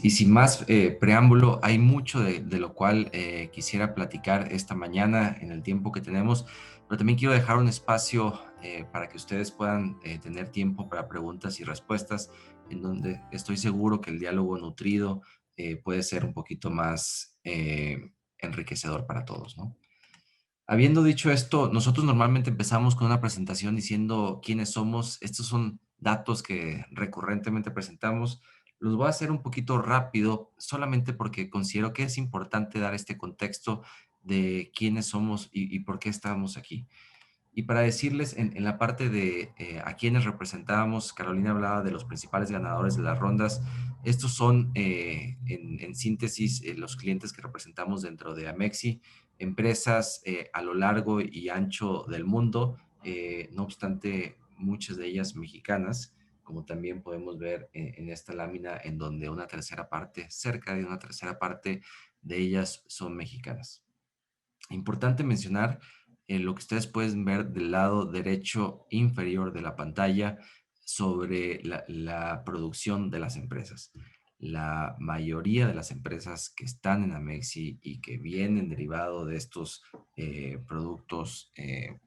y sin más preámbulo, hay mucho de lo cual quisiera platicar esta mañana en el tiempo que tenemos, pero también quiero dejar un espacio para que ustedes puedan tener tiempo para preguntas y respuestas, en donde estoy seguro que el diálogo nutrido puede ser un poquito más enriquecedor para todos, ¿no? Habiendo dicho esto, nosotros normalmente empezamos con una presentación diciendo quiénes somos. Estos son datos que recurrentemente presentamos. Los voy a hacer un poquito rápido, solamente porque considero que es importante dar este contexto de quiénes somos y por qué estamos aquí. Y para decirles, en la parte de a quienes representábamos, Carolina hablaba de los principales ganadores de las rondas. Estos son, en síntesis, los clientes que representamos dentro de Amexi, empresas a lo largo y ancho del mundo, no obstante, muchas de ellas mexicanas, como también podemos ver en esta lámina, en donde una tercera parte, cerca de una tercera parte de ellas son mexicanas. Importante mencionar lo que ustedes pueden ver del lado derecho inferior de la pantalla sobre la producción de las empresas. La mayoría de las empresas que están en Amexi y que vienen derivado de estos productos,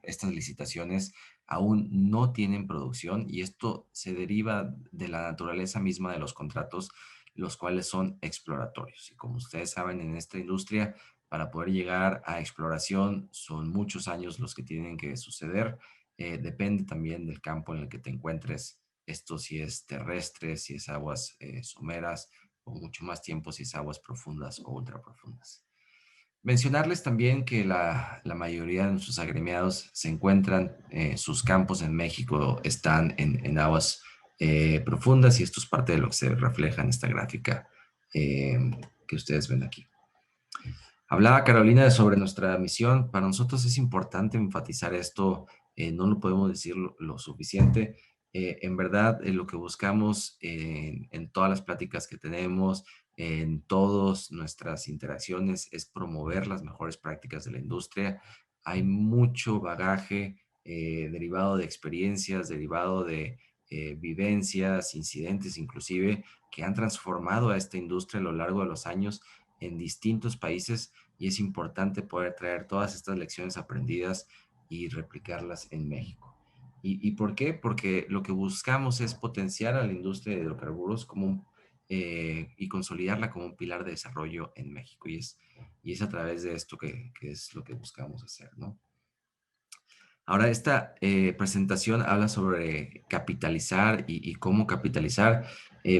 estas licitaciones, aún no tienen producción, y esto se deriva de la naturaleza misma de los contratos, los cuales son exploratorios. Y como ustedes saben, en esta industria, para poder llegar a exploración son muchos años los que tienen que suceder. Depende también del campo en el que te encuentres. Esto si es terrestre, si es aguas someras, o mucho más tiempo si es aguas profundas o ultra profundas. Mencionarles también que la mayoría de nuestros agremiados se encuentran, sus campos en México están en aguas profundas, y esto es parte de lo que se refleja en esta gráfica eh, que ustedes ven aquí. Hablaba Carolina sobre nuestra misión. Para nosotros es importante enfatizar esto, no lo podemos decir lo suficiente. En verdad, lo que buscamos en todas las pláticas que tenemos, en todas nuestras interacciones, es promover las mejores prácticas de la industria. Hay mucho bagaje derivado de experiencias, derivado de vivencias, incidentes inclusive, que han transformado a esta industria a lo largo de los años en distintos países, y es importante poder traer todas estas lecciones aprendidas y replicarlas en México. ¿Y por qué? Porque lo que buscamos es potenciar a la industria de hidrocarburos y consolidarla como un pilar de desarrollo en México. Y es a través de esto que es lo que buscamos hacer, ¿no? Ahora, esta presentación habla sobre capitalizar y cómo capitalizar.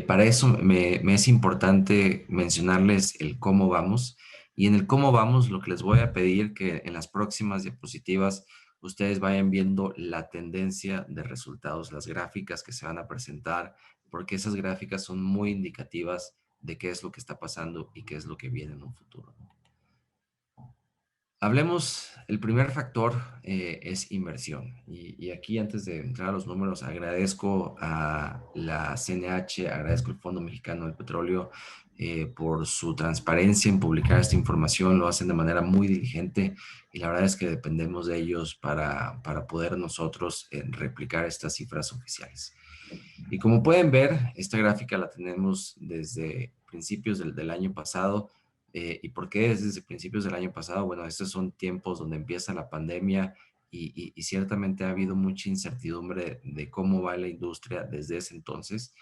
Para eso me es importante mencionarles el cómo vamos. Y en el cómo vamos, lo que les voy a pedir que en las próximas diapositivas ustedes vayan viendo la tendencia de resultados, las gráficas que se van a presentar, porque esas gráficas son muy indicativas de qué es lo que está pasando y qué es lo que viene en un futuro. Hablemos, el primer factor es inversión. Y aquí, antes de entrar a los números, agradezco a la CNH, agradezco al Fondo Mexicano del Petróleo por su transparencia en publicar esta información. Lo hacen de manera muy diligente, y la verdad es que dependemos de ellos para poder nosotros replicar estas cifras oficiales. Y como pueden ver, esta gráfica la tenemos desde principios del año pasado. ¿Y por qué es desde principios del año pasado? Bueno, estos son tiempos donde empieza la pandemia, y ciertamente ha habido mucha incertidumbre de cómo va la industria desde ese entonces.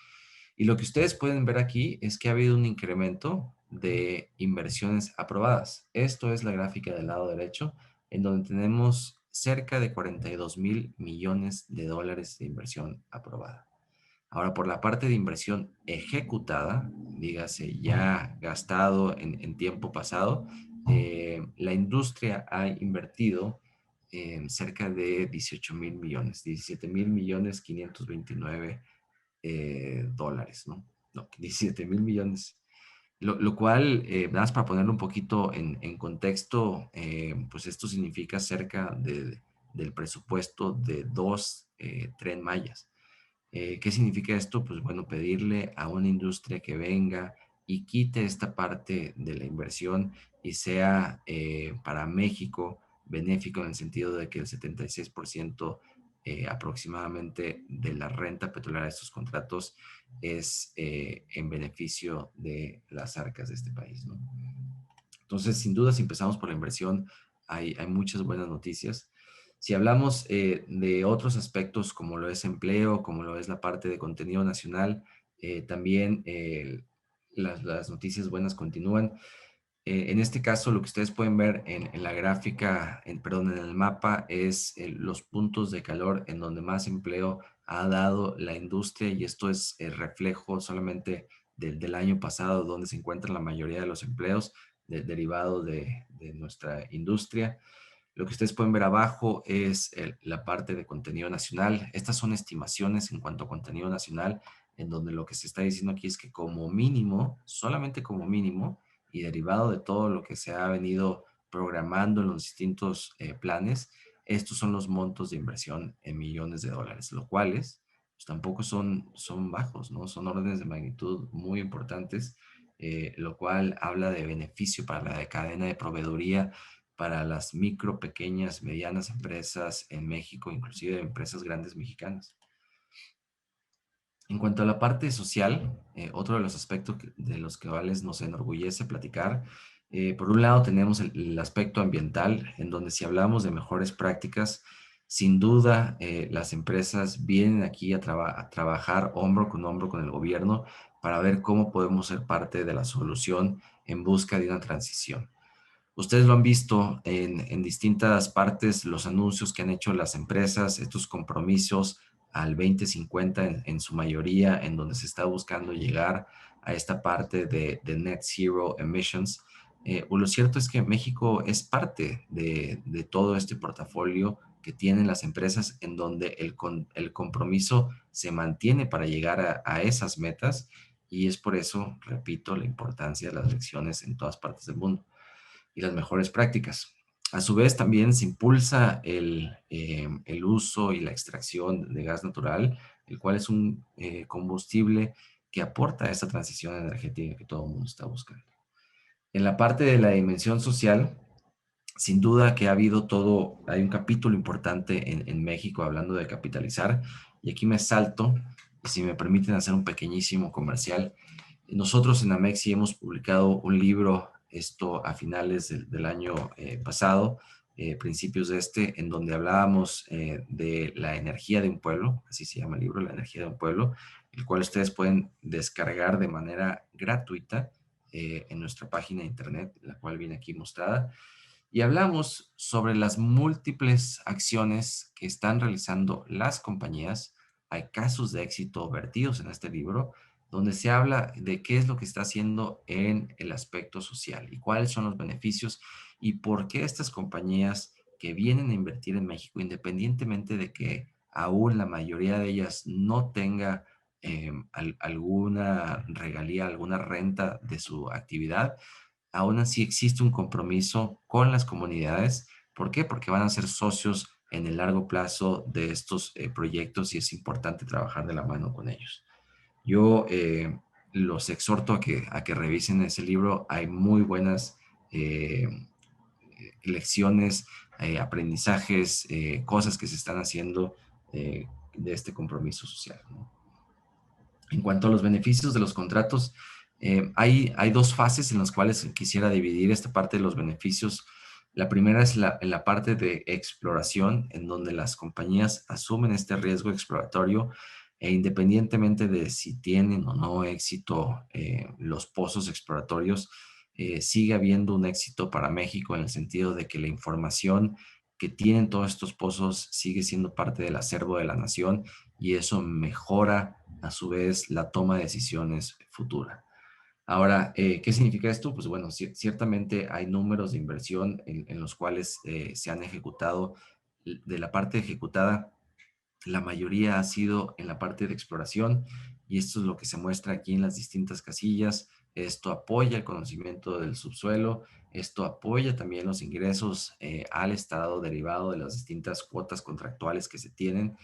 Y lo que ustedes pueden ver aquí es que ha habido un incremento de inversiones aprobadas. Esto es la gráfica del lado derecho, en donde tenemos cerca de 42,000 millones de dólares de inversión aprobada. Ahora, por la parte de inversión ejecutada, dígase ya gastado en tiempo pasado, la industria ha invertido cerca de 18,000 millones, 17,529 dólares, ¿no? No, 17,000 millones. Lo cual, nada más para ponerlo un poquito en contexto, pues esto significa cerca del presupuesto de dos Tren Mayas. ¿Qué significa esto? Pues bueno, pedirle a una industria que venga y quite esta parte de la inversión, y sea para México benéfico, en el sentido de que el 76% aproximadamente de la renta petrolera de estos contratos es en beneficio de las arcas de este país, ¿no? Entonces, sin duda, si empezamos por la inversión, hay muchas buenas noticias. Si hablamos de otros aspectos como lo es empleo, como lo es la parte de contenido nacional, también las noticias buenas continúan. En este caso, lo que ustedes pueden ver en la gráfica, perdón, en el mapa, es los puntos de calor en donde más empleo ha dado la industria, y esto es el reflejo solamente del año pasado, donde se encuentran la mayoría de los empleos derivados de nuestra industria. Lo que ustedes pueden ver abajo es la parte de contenido nacional. Estas son estimaciones en cuanto a contenido nacional, en donde lo que se está diciendo aquí es que como mínimo, solamente como mínimo, y derivado de todo lo que se ha venido programando en los distintos planes, estos son los montos de inversión en millones de dólares, lo cuales pues, tampoco son bajos, ¿no? Son órdenes de magnitud muy importantes, lo cual habla de beneficio para la cadena de proveeduría, para las micro, pequeñas, medianas empresas en México, inclusive empresas grandes mexicanas. En cuanto a la parte social, otro de los aspectos de los que nos enorgullece platicar, por un lado tenemos el aspecto ambiental, en donde si hablamos de mejores prácticas, sin duda las empresas vienen aquí a trabajar hombro con el gobierno para ver cómo podemos ser parte de la solución en busca de una transición. Ustedes lo han visto en distintas partes, los anuncios que han hecho las empresas, estos compromisos al 2050 en su mayoría, en donde se está buscando llegar a esta parte de Net Zero Emissions. Lo cierto es que México es parte de todo este portafolio que tienen las empresas, en donde el compromiso se mantiene para llegar a esas metas, y es por eso, repito, la importancia de las lecciones en todas partes del mundo y las mejores prácticas. A su vez, también se impulsa el uso y la extracción de gas natural, el cual es un combustible que aporta a esta transición energética que todo el mundo está buscando. En la parte de la dimensión social, sin duda que ha habido hay un capítulo importante en México hablando de capitalizar, y aquí me salto, y si me permiten hacer un pequeñísimo comercial. Nosotros en Amexi hemos publicado un libro, esto a finales del año pasado, principios de en donde hablábamos de la energía de un pueblo, así se llama el libro, La energía de un pueblo, el cual ustedes pueden descargar de manera gratuita en nuestra página de internet, la cual viene aquí mostrada. Y hablamos sobre las múltiples acciones que están realizando las compañías. Hay casos de éxito vertidos en este libro, donde se habla de qué es lo que está haciendo en el aspecto social y cuáles son los beneficios y por qué estas compañías que vienen a invertir en México, independientemente de que aún la mayoría de ellas no tenga alguna regalía, alguna renta de su actividad, aún así existe un compromiso con las comunidades. ¿Por qué? Porque van a ser socios en el largo plazo de estos proyectos, y es importante trabajar de la mano con ellos. Yo los exhorto a que revisen ese libro. Hay muy buenas eh, lecciones, aprendizajes, cosas que se están haciendo de este compromiso social, ¿no? En cuanto a los beneficios de los contratos, hay dos fases en las cuales quisiera dividir esta parte de los beneficios. La primera es en la parte de exploración, en donde las compañías asumen este riesgo exploratorio e independientemente de si tienen o no éxito los pozos exploratorios, sigue habiendo un éxito para México en el sentido de que la información que tienen todos estos pozos sigue siendo parte del acervo de la nación, y eso mejora a su vez la toma de decisiones futura. Ahora, ¿qué significa esto? Pues bueno, ciertamente hay números de inversión en los cuales se han ejecutado. De la parte ejecutada, la mayoría ha sido en la parte de exploración, y esto es lo que se muestra aquí en las distintas casillas. Esto apoya el conocimiento del subsuelo, esto apoya también los ingresos al Estado derivado de las distintas cuotas contractuales que se tienen.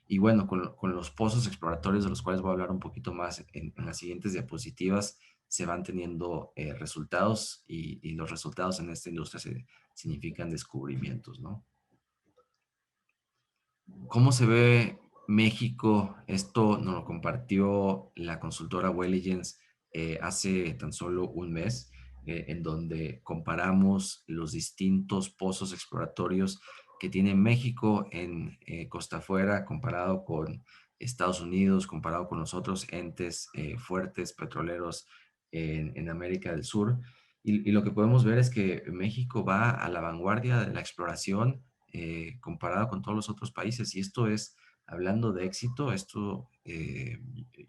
Y bueno, con los pozos exploratorios, de los cuales voy a hablar un poquito más en las siguientes diapositivas, se van teniendo resultados, y los resultados en esta industria significan descubrimientos, ¿no? ¿Cómo se ve México? Esto nos lo compartió la consultora Welligence hace tan solo un mes, en donde comparamos los distintos pozos exploratorios que tiene México en costa afuera comparado con Estados Unidos, comparado con los otros entes fuertes petroleros en América del Sur. Y lo que podemos ver es que México va a la vanguardia de la exploración comparado con todos los otros países. Y esto es, hablando de éxito, esto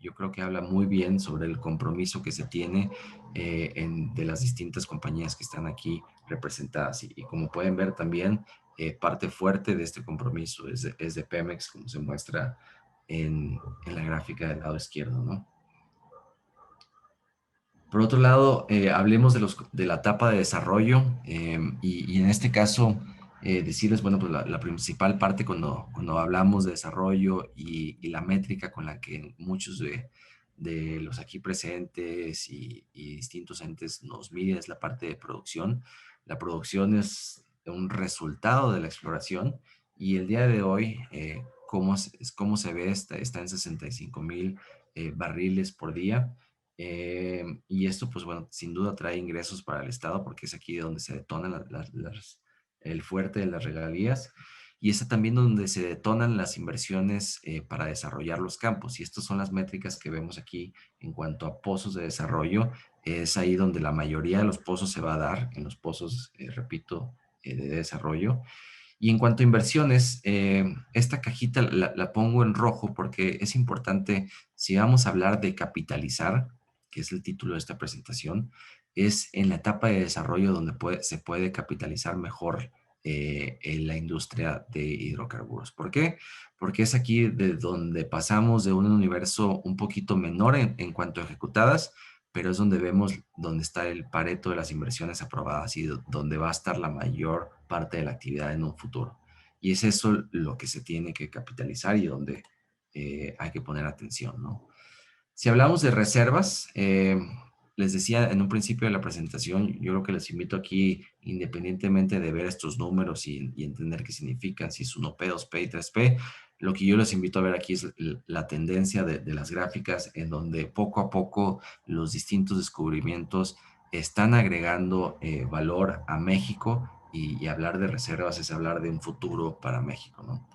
yo creo que habla muy bien sobre el compromiso que se tiene de las distintas compañías que están aquí representadas. Y como pueden ver también, parte fuerte de este compromiso es de Pemex, como se muestra en la gráfica del lado izquierdo, ¿no? Por otro lado, hablemos de la etapa de desarrollo y en este caso decirles, bueno, pues la principal parte cuando hablamos de desarrollo y la métrica con la que muchos de los aquí presentes y distintos entes nos miden es la parte de producción. La producción es un resultado de la exploración y el día de hoy, cómo se ve, está en 65,000 barriles por día. Y esto, pues bueno, sin duda trae ingresos para el Estado porque es aquí donde se detonan el fuerte de las regalías y es también donde se detonan las inversiones para desarrollar los campos. Y estas son las métricas que vemos aquí en cuanto a pozos de desarrollo. Es ahí donde la mayoría de los pozos se va a dar, en los pozos, repito, de desarrollo. Y en cuanto a inversiones, esta cajita la pongo en rojo porque es importante, si vamos a hablar de capitalizar, que es el título de esta presentación, es en la etapa de desarrollo donde se puede capitalizar mejor en la industria de hidrocarburos. ¿Por qué? Porque es aquí de donde pasamos de un universo un poquito menor en cuanto a ejecutadas, pero es donde vemos dónde está el pareto de las inversiones aprobadas y donde va a estar la mayor parte de la actividad en un futuro. Y es eso lo que se tiene que capitalizar y donde hay que poner atención, ¿no? Si hablamos de reservas, les decía en un principio de la presentación, yo creo que les invito aquí, independientemente de ver estos números y entender qué significan, si es 1P, 2P y 3P, lo que yo les invito a ver aquí es la tendencia de las gráficas en donde poco a poco los distintos descubrimientos están agregando valor a México y hablar de reservas es hablar de un futuro para México, ¿no?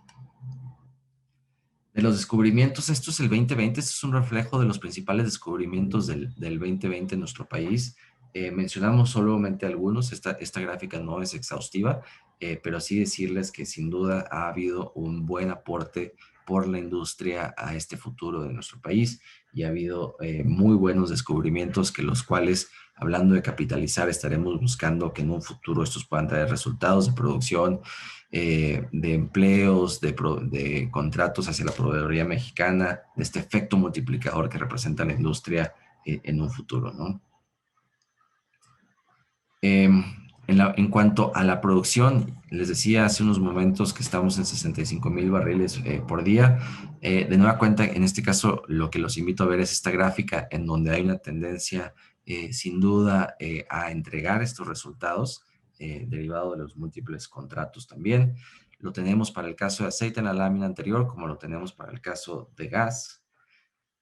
De los descubrimientos, esto es el 2020, esto es un reflejo de los principales descubrimientos del 2020 en nuestro país. Mencionamos solamente algunos, esta gráfica no es exhaustiva, pero sí decirles que sin duda ha habido un buen aporte por la industria a este futuro de nuestro país y ha habido muy buenos descubrimientos que los cuales, hablando de capitalizar, estaremos buscando que en un futuro estos puedan traer resultados de producción, de empleos, de contratos hacia la proveeduría mexicana, de este efecto multiplicador que representa la industria en un futuro, ¿no? En cuanto a la producción, les decía hace unos momentos que estamos en 65,000 barriles por día. De nueva cuenta, en este caso, lo que los invito a ver es esta gráfica en donde hay una tendencia, sin duda, a entregar estos resultados derivados de los múltiples contratos también. Lo tenemos para el caso de aceite en la lámina anterior, como lo tenemos para el caso de gas.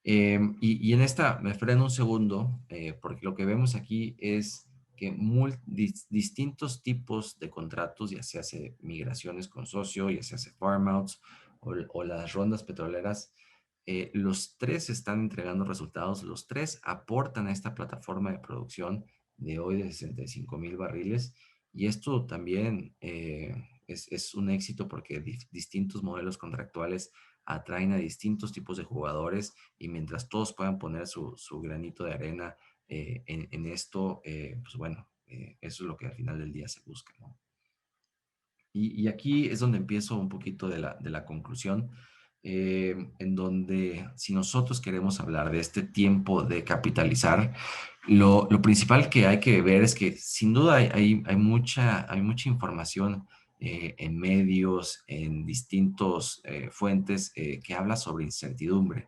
Y en esta me freno un segundo, porque lo que vemos aquí es que distintos tipos de contratos, ya se hace migraciones con socio, ya se hace farm outs o las rondas petroleras, los tres están entregando resultados, los tres aportan a esta plataforma de producción de hoy de 65,000 barriles y esto también es un éxito porque distintos modelos contractuales atraen a distintos tipos de jugadores y mientras todos puedan poner su granito de arena en esto, pues bueno, eso es lo que al final del día se busca, ¿no? Y aquí es donde empiezo un poquito de la conclusión, en donde si nosotros queremos hablar de este tiempo de capitalizar, lo principal que hay que ver es que sin duda hay mucha información en medios, en distintos fuentes que habla sobre incertidumbre.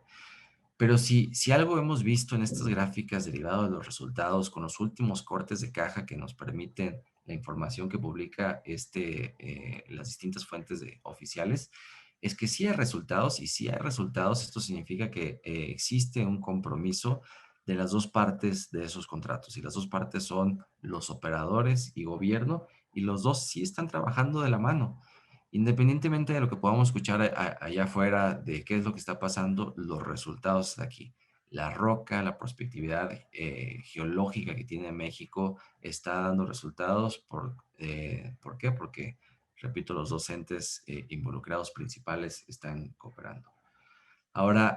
Pero si algo hemos visto en estas gráficas derivado de los resultados con los últimos cortes de caja que nos permiten la información que publica las distintas fuentes oficiales, es que sí hay resultados, y si hay resultados, esto significa que existe un compromiso de las dos partes de esos contratos, y las dos partes son los operadores y gobierno, y los dos sí están trabajando de la mano. Independientemente de lo que podamos escuchar allá afuera, de qué es lo que está pasando, los resultados están aquí. La roca, la prospectividad geológica que tiene México está dando resultados. ¿Por qué? Porque, repito, los docentes involucrados principales están cooperando. Ahora,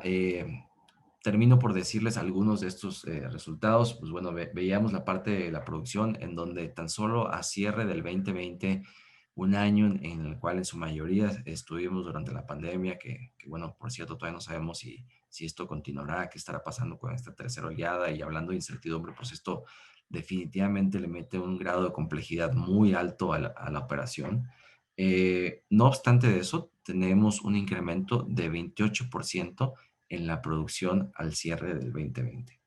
termino por decirles algunos de estos resultados. Pues bueno, veíamos la parte de la producción en donde tan solo a cierre del 2020, un año en el cual en su mayoría estuvimos durante la pandemia, que bueno, por cierto, todavía no sabemos si esto continuará, qué estará pasando con esta tercera oleada, y hablando de incertidumbre, pues esto definitivamente le mete un grado de complejidad muy alto a la operación. No obstante de eso, tenemos un incremento de 28% en la producción al cierre del 2020.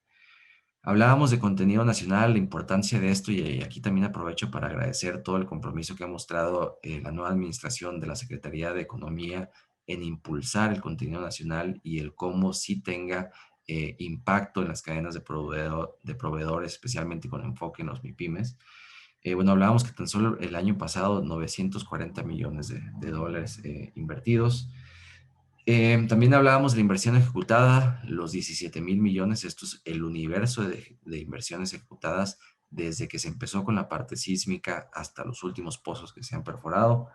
Hablábamos de contenido nacional, la importancia de esto, y aquí también aprovecho para agradecer todo el compromiso que ha mostrado la nueva administración de la Secretaría de Economía en impulsar el contenido nacional, y el cómo sí tenga impacto en las cadenas de proveedores, especialmente con enfoque en los MIPIMES. Bueno, hablábamos que tan solo el año pasado 940 millones de dólares invertidos. También hablábamos de la inversión ejecutada, los 17,000 millones. Esto es el universo de inversiones ejecutadas desde que se empezó con la parte sísmica hasta los últimos pozos que se han perforado,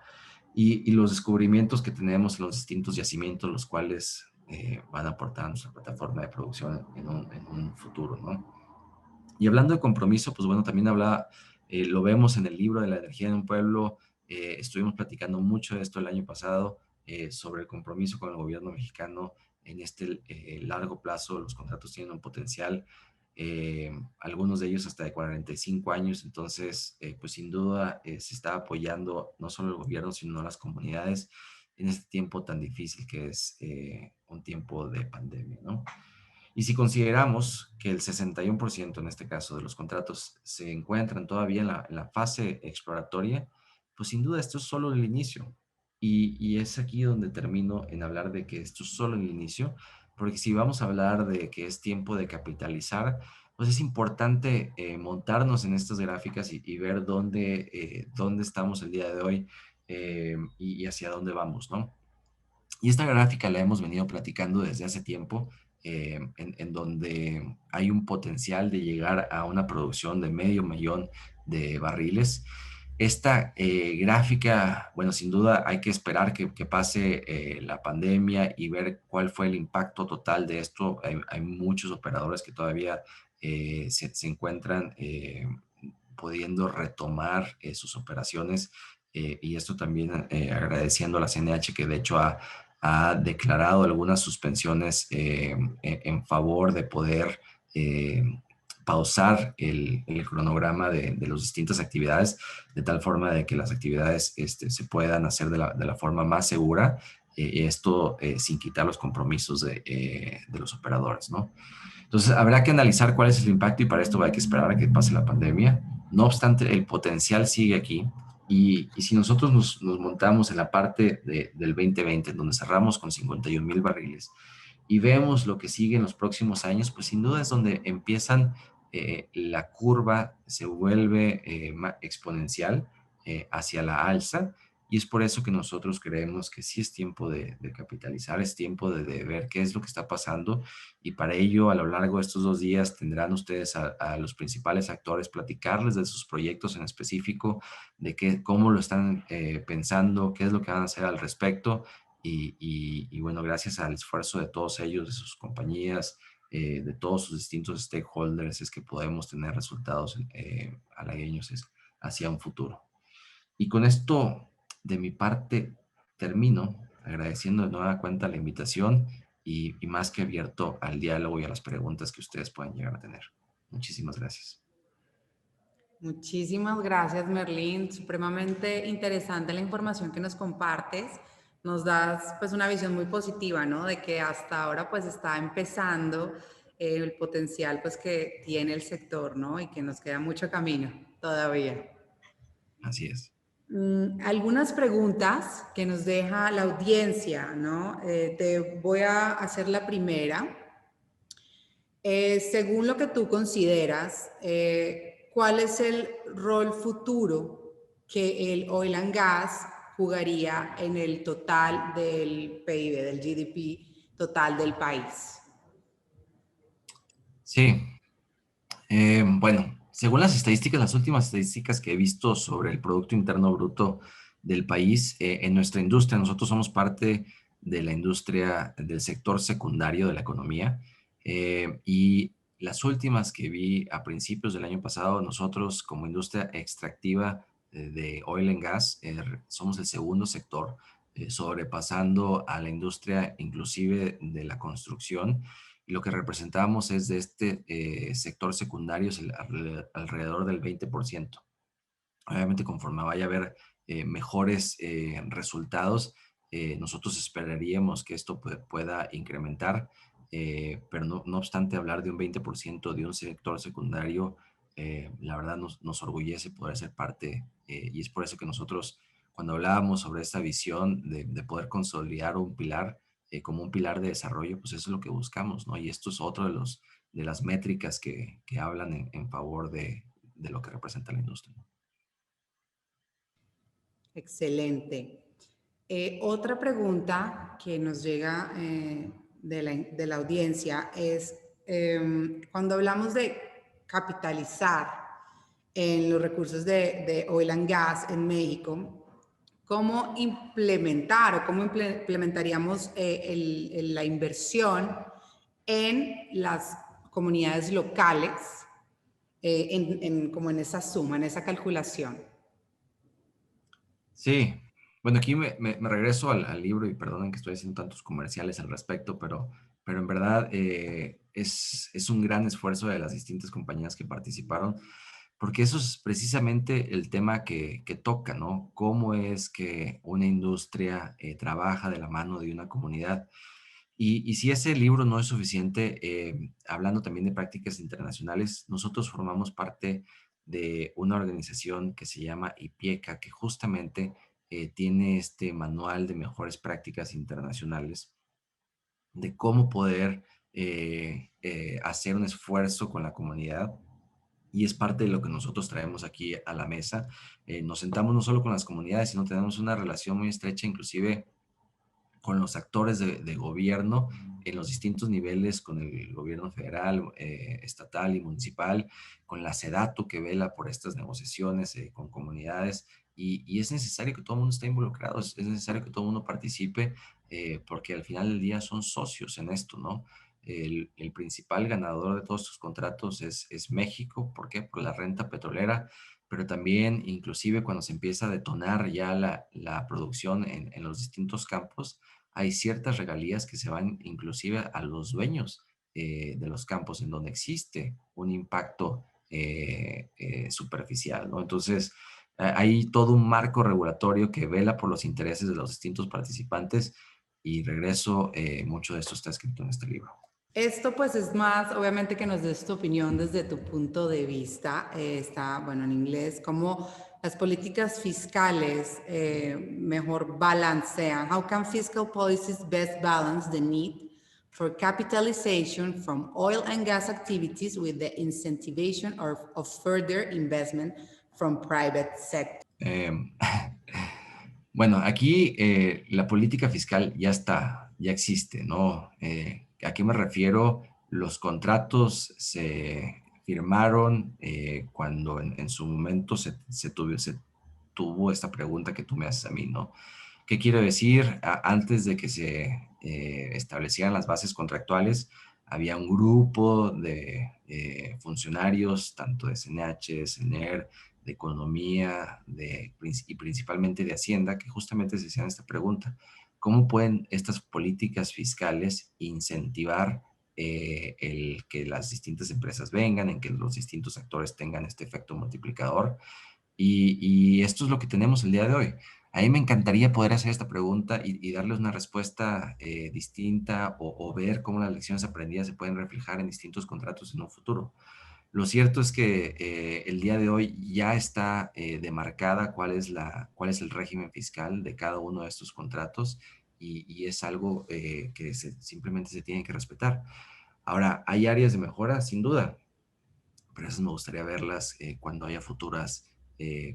y los descubrimientos que tenemos en los distintos yacimientos, los cuales van a aportar a nuestra plataforma de producción en un futuro, ¿no? Y hablando de compromiso, pues bueno, también lo vemos en el libro de la energía en un pueblo. Estuvimos platicando mucho de esto el año pasado, sobre el compromiso con el gobierno mexicano en este largo plazo. Los contratos tienen un potencial, algunos de ellos hasta de 45 años. Entonces, pues sin duda se está apoyando no solo el gobierno, sino las comunidades en este tiempo tan difícil que es un tiempo de pandemia, ¿no? Y si consideramos que el 61% en este caso de los contratos se encuentran todavía en la fase exploratoria, pues sin duda esto es solo el inicio. Y es aquí donde termino en hablar de que esto es solo el inicio, porque si vamos a hablar de que es tiempo de capitalizar, pues es importante montarnos en estas gráficas y ver dónde estamos el día de hoy, y hacia dónde vamos, ¿no? Y esta gráfica la hemos venido platicando desde hace tiempo, en donde hay un potencial de llegar a una producción de 500,000 de barriles. Esta gráfica, bueno, sin duda hay que esperar que pase la pandemia y ver cuál fue el impacto total de esto. Hay muchos operadores que todavía se encuentran pudiendo retomar sus operaciones, y esto también agradeciendo a la CNH, que de hecho ha declarado algunas suspensiones en favor de poder eh, pausar el cronograma de las distintas actividades, de tal forma de que las actividades se puedan hacer de la forma más segura, esto sin quitar los compromisos de los operadores, ¿no? Entonces, habrá que analizar cuál es el impacto, y para esto hay que esperar a que pase la pandemia. No obstante, el potencial sigue aquí, y si nosotros nos montamos en la parte del 2020, en donde cerramos con 51,000 barriles, y vemos lo que sigue en los próximos años, pues sin duda es donde empiezan, la curva se vuelve exponencial hacia la alza, y es por eso que nosotros creemos que sí es tiempo de capitalizar, es tiempo de ver qué es lo que está pasando, y para ello, a lo largo de estos 2 días, tendrán ustedes a los principales actores, platicarles de sus proyectos en específico, de cómo lo están pensando, qué es lo que van a hacer al respecto. Y bueno, gracias al esfuerzo de todos ellos, de sus compañías, de todos sus distintos stakeholders, es que podemos tener resultados halagüeños hacia un futuro. Y con esto, de mi parte, termino agradeciendo de nueva cuenta la invitación, y más que abierto al diálogo y a las preguntas que ustedes puedan llegar a tener. Muchísimas gracias. Muchísimas gracias, Merlín. Supremamente interesante la información que nos compartes. Nos das pues una visión muy positiva, ¿no? De que hasta ahora pues está empezando el potencial pues que tiene el sector, ¿no? Y que nos queda mucho camino todavía. Así es. Algunas preguntas que nos deja la audiencia, ¿no? Te voy a hacer la primera. Según lo que tú consideras, ¿cuál es el rol futuro que el oil and gas jugaría en el total del PIB, del GDP total del país? Sí, bueno, según las estadísticas, las últimas estadísticas que he visto sobre el Producto Interno Bruto del país, en nuestra industria, nosotros somos parte de la industria del sector secundario de la economía, y las últimas que vi a principios del año pasado, nosotros como industria extractiva de oil and gas, somos el segundo sector, sobrepasando a la industria inclusive de la construcción, y lo que representamos es de este sector secundario es alrededor del 20%. Obviamente, conforme vaya a haber mejores resultados, nosotros esperaríamos que esto pueda incrementar, pero no obstante hablar de un 20% de un sector secundario, la verdad nos orgullece poder ser parte, y es por eso que nosotros, cuando hablábamos sobre esta visión de poder consolidar un pilar, como un pilar de desarrollo, pues eso es lo que buscamos, ¿no? Y esto es otro de las métricas que hablan en favor de lo que representa la industria. Excelente. Otra pregunta que nos llega de la audiencia es, cuando hablamos de capitalizar en los recursos de oil and gas en México, ¿cómo implementar o cómo implementaríamos la inversión en las comunidades locales, como en esa suma, en esa calculación? Sí, bueno, aquí me regreso al libro y perdonen que estoy haciendo tantos comerciales al respecto, pero en verdad es un gran esfuerzo de las distintas compañías que participaron, porque eso es precisamente el tema que toca, ¿no? Cómo es que una industria trabaja de la mano de una comunidad. Y si ese libro no es suficiente, hablando también de prácticas internacionales, nosotros formamos parte de una organización que se llama IPIECA, que justamente tiene este manual de mejores prácticas internacionales de cómo poder hacer un esfuerzo con la comunidad. Y es parte de lo que nosotros traemos aquí a la mesa. Nos sentamos no solo con las comunidades, sino tenemos una relación muy estrecha, inclusive con los actores de gobierno en los distintos niveles, con el gobierno federal, estatal y municipal, con la SEDATU que vela por estas negociaciones con comunidades. Y es necesario que todo el mundo esté involucrado, es necesario que todo el mundo participe, porque al final del día son socios en esto, ¿no? El principal ganador de todos estos contratos es México. ¿Por qué? Por la renta petrolera, pero también inclusive cuando se empieza a detonar ya la producción en los distintos campos, hay ciertas regalías que se van inclusive a los dueños de los campos en donde existe un impacto superficial, ¿no? Entonces, hay todo un marco regulatorio que vela por los intereses de los distintos participantes, y regreso, mucho de esto está escrito en este libro. Esto pues es más, obviamente que nos des tu opinión desde tu punto de vista, está, bueno, en inglés, cómo las políticas fiscales mejor balancean. How can fiscal policies best balance the need for capitalization from oil and gas activities with the incentivization of further investment from private sector? Bueno, aquí la política fiscal ya está, ya existe, ¿no? ¿A qué me refiero? Los contratos se firmaron cuando en su momento se tuvo esta pregunta que tú me haces a mí, ¿no? ¿Qué quiero decir? Antes de que se establecieran las bases contractuales, había un grupo de funcionarios, tanto de CNH, CNER, de Economía y principalmente de Hacienda, que justamente se hacían esta pregunta: ¿cómo pueden estas políticas fiscales incentivar el que las distintas empresas vengan, en que los distintos actores tengan este efecto multiplicador? Y esto es lo que tenemos el día de hoy. A mí me encantaría poder hacer esta pregunta y darles una respuesta distinta, o ver cómo las lecciones aprendidas se pueden reflejar en distintos contratos en un futuro. Lo cierto es que el día de hoy ya está demarcada cuál es el régimen fiscal de cada uno de estos contratos y es algo que simplemente se tiene que respetar. Ahora, ¿hay áreas de mejora? Sin duda, pero esas me gustaría verlas cuando haya futuras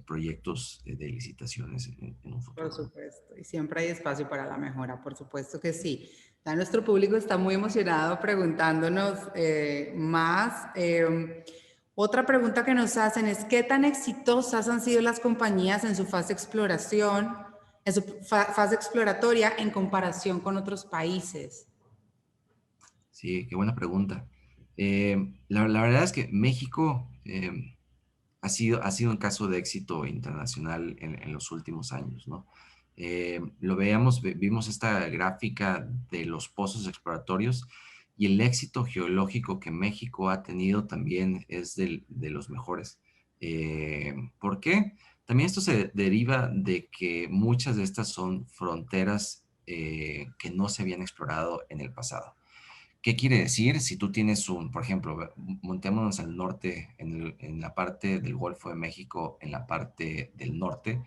proyectos de licitaciones en un Por futuro, ¿no? supuesto, y siempre hay espacio para la mejora, por supuesto que sí. Ya nuestro público está muy emocionado preguntándonos más. Otra pregunta que nos hacen es, ¿qué tan exitosas han sido las compañías en su fase de exploración, en su fase exploratoria en comparación con otros países? Sí, qué buena pregunta. La verdad es que México ha sido un caso de éxito internacional en los últimos años, ¿no? Lo veíamos, vimos esta gráfica de los pozos exploratorios y el éxito geológico que México ha tenido también es de los mejores. ¿Por qué? También esto se deriva de que muchas de estas son fronteras que no se habían explorado en el pasado. ¿Qué quiere decir? Si tú tienes por ejemplo, montémonos al norte, en la parte del Golfo de México, en la parte del norte,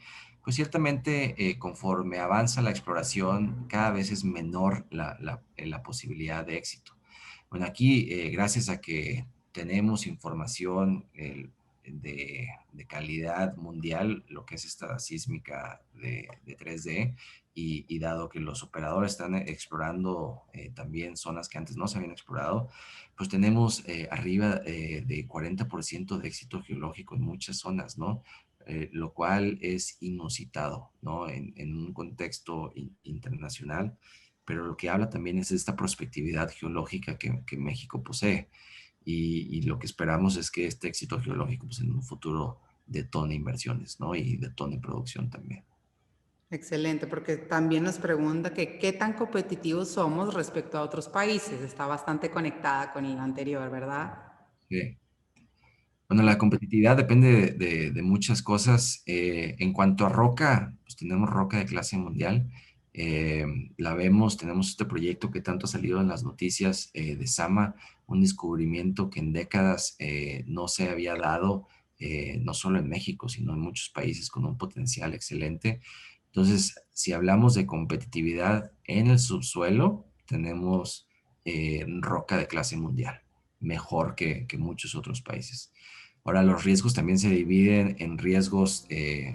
pues ciertamente conforme avanza la exploración, cada vez es menor la posibilidad de éxito. Bueno, aquí, gracias a que tenemos información de calidad mundial, lo que es esta sísmica de 3D, y dado que los operadores están explorando también zonas que antes no se habían explorado, pues tenemos arriba de 40% de éxito geológico en muchas zonas, ¿no? Lo cual es inusitado, ¿no? En un contexto internacional, pero lo que habla también es de esta prospectividad geológica que México posee. Y lo que esperamos es que este éxito geológico pues, en un futuro detone inversiones, ¿no? Y detone producción también. Excelente, porque también nos pregunta que qué tan competitivos somos respecto a otros países. Está bastante conectada con el anterior, ¿verdad? Sí. Bueno, la competitividad depende de muchas cosas. En cuanto a roca, pues tenemos roca de clase mundial. Eh, la vemos, tenemos este proyecto que tanto ha salido en las noticias de Sama, un descubrimiento que en décadas no se había dado, no solo en México, sino en muchos países con un potencial excelente. Entonces, si hablamos de competitividad en el subsuelo, tenemos roca de clase mundial, mejor que muchos otros países. Ahora, los riesgos también se dividen en riesgos,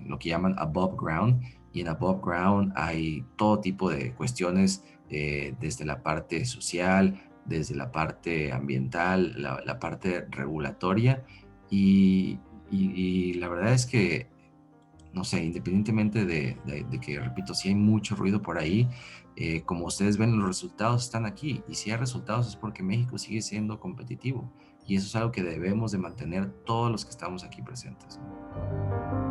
lo que llaman above ground, y en above ground hay todo tipo de cuestiones, desde la parte social, desde la parte ambiental, la parte regulatoria, y, y la verdad es que, no sé, independientemente de que, repito, si hay mucho ruido por ahí, como ustedes ven, los resultados están aquí, y si hay resultados es porque México sigue siendo competitivo. Y eso es algo que debemos de mantener todos los que estamos aquí presentes, ¿no?